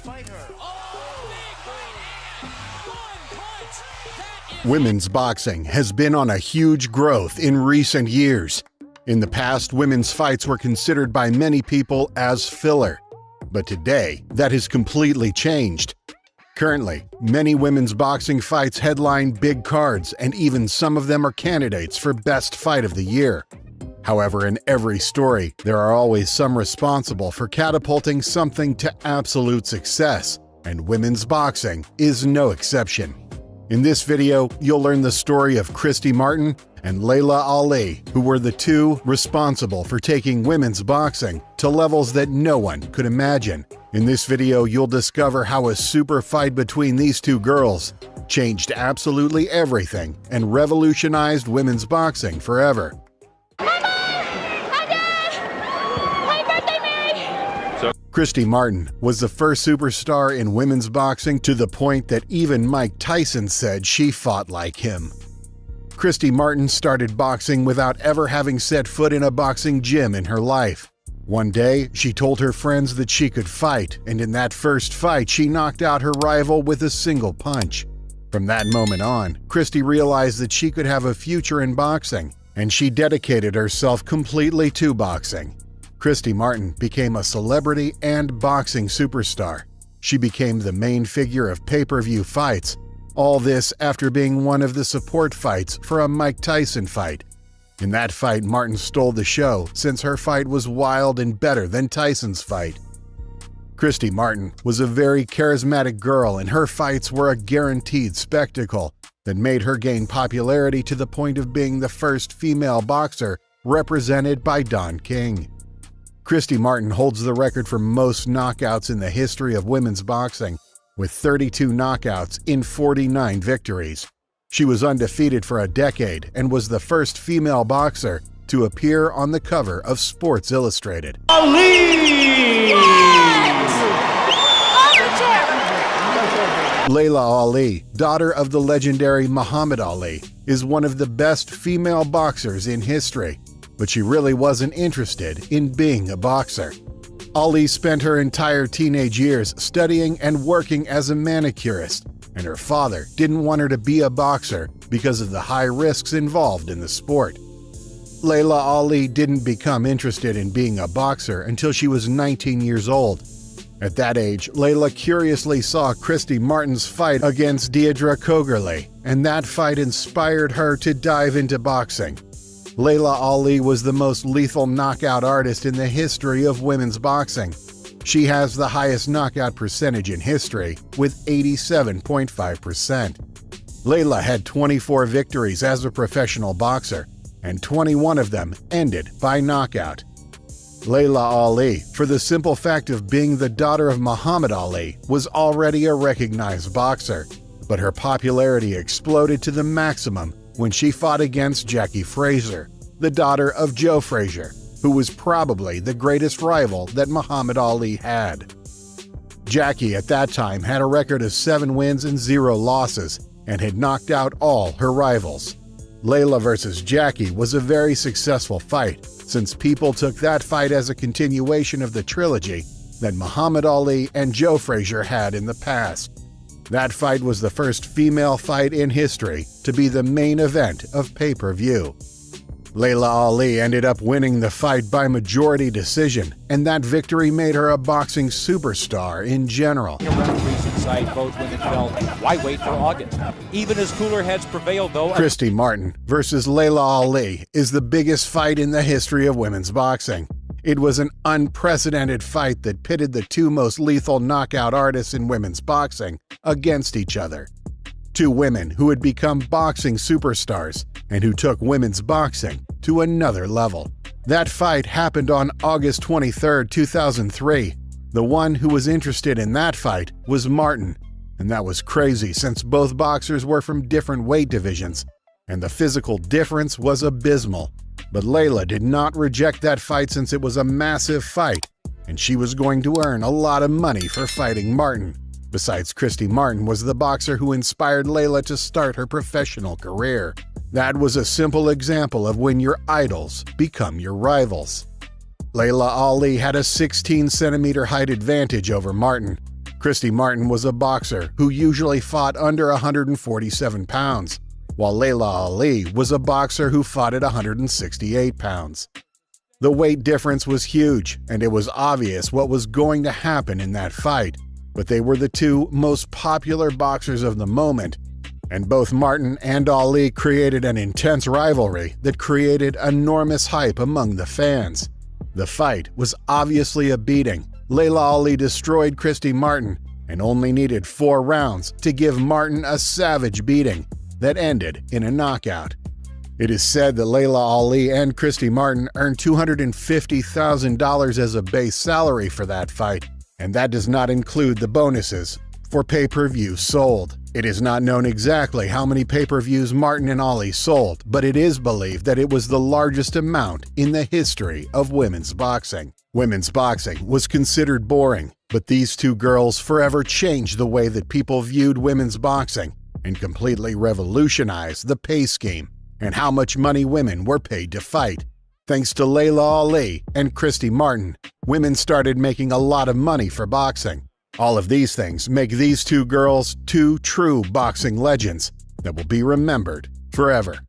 fight her. Oh, big right hand. One punch. That is Women's boxing has been on a huge growth in recent years. In the past, women's fights were considered by many people as filler. But today, that has completely changed. Currently, many women's boxing fights headline big cards, and even some of them are candidates for Best Fight of the Year. However, in every story, there are always some responsible for catapulting something to absolute success, and women's boxing is no exception. In this video, you'll learn the story of Christy Martin and Layla Ali, who were the two responsible for taking women's boxing to levels that no one could imagine. In this video, you'll discover how a super fight between these two girls changed absolutely everything and revolutionized women's boxing forever. Christy Martin was the first superstar in women's boxing to the point that even Mike Tyson said she fought like him. Christy Martin started boxing without ever having set foot in a boxing gym in her life. One day, she told her friends that she could fight, and in that first fight, she knocked out her rival with a single punch. From that moment on, Christy realized that she could have a future in boxing, and she dedicated herself completely to boxing. Christy Martin became a celebrity and boxing superstar. She became the main figure of pay-per-view fights. All this after being one of the support fights for a Mike Tyson fight. In that fight, Martin stole the show since her fight was wild and better than Tyson's fight. Christy Martin was a very charismatic girl, and her fights were a guaranteed spectacle that made her gain popularity to the point of being the first female boxer represented by Don King. Christy Martin holds the record for most knockouts in the history of women's boxing, with 32 knockouts in 49 victories. She was undefeated for a decade and was the first female boxer to appear on the cover of Sports Illustrated. Layla Ali, daughter of the legendary Muhammad Ali, is one of the best female boxers in history, but she really wasn't interested in being a boxer. Ali spent her entire teenage years studying and working as a manicurist, and her father didn't want her to be a boxer because of the high risks involved in the sport. Layla Ali didn't become interested in being a boxer until she was 19 years old. At that age, Layla curiously saw Christy Martin's fight against Deirdre Cogerly, and that fight inspired her to dive into boxing. Layla Ali was the most lethal knockout artist in the history of women's boxing. She has the highest knockout percentage in history, with 87.5%. Layla had 24 victories as a professional boxer, and 21 of them ended by knockout. Layla Ali, for the simple fact of being the daughter of Muhammad Ali, was already a recognized boxer, but her popularity exploded to the maximum when she fought against Jackie Frazier, the daughter of Joe Frazier, who was probably the greatest rival that Muhammad Ali had. Jackie at that time had a record of 7 wins and 0 losses and had knocked out all her rivals. Layla versus Jackie was a very successful fight, since people took that fight as a continuation of the trilogy that Muhammad Ali and Joe Frazier had in the past. That fight was the first female fight in history to be the main event of pay-per-view. Layla Ali ended up winning the fight by majority decision, and that victory made her a boxing superstar in general. Referees inside both women felt, why wait for August? Even as cooler heads prevailed, though. Christy Martin versus Layla Ali is the biggest fight in the history of women's boxing. It was an unprecedented fight that pitted the two most lethal knockout artists in women's boxing against each other. Two women who had become boxing superstars and who took women's boxing to another level. That fight happened on August 23, 2003. The one who was interested in that fight was Martin, and that was crazy since both boxers were from different weight divisions, and the physical difference was abysmal. But Layla did not reject that fight since it was a massive fight, and she was going to earn a lot of money for fighting Martin. Besides, Christy Martin was the boxer who inspired Layla to start her professional career. That was a simple example of when your idols become your rivals. Layla Ali had a 16-centimeter height advantage over Martin. Christy Martin was a boxer who usually fought under 147 pounds, while Layla Ali was a boxer who fought at 168 pounds. The weight difference was huge, and it was obvious what was going to happen in that fight, but they were the two most popular boxers of the moment, and both Martin and Ali created an intense rivalry that created enormous hype among the fans. The fight was obviously a beating. Layla Ali destroyed Christy Martin and only needed 4 rounds to give Martin a savage beating that ended in a knockout. It is said that Layla Ali and Christy Martin earned $250,000 as a base salary for that fight, and that does not include the bonuses for pay-per-views sold. It is not known exactly how many pay-per-views Martin and Ali sold, but it is believed that it was the largest amount in the history of women's boxing. Women's boxing was considered boring, but these two girls forever changed the way that people viewed women's boxing and completely revolutionized the pay scheme and how much money women were paid to fight. Thanks to Layla Ali and Christy Martin, women started making a lot of money for boxing. All of these things make these two girls two true boxing legends that will be remembered forever.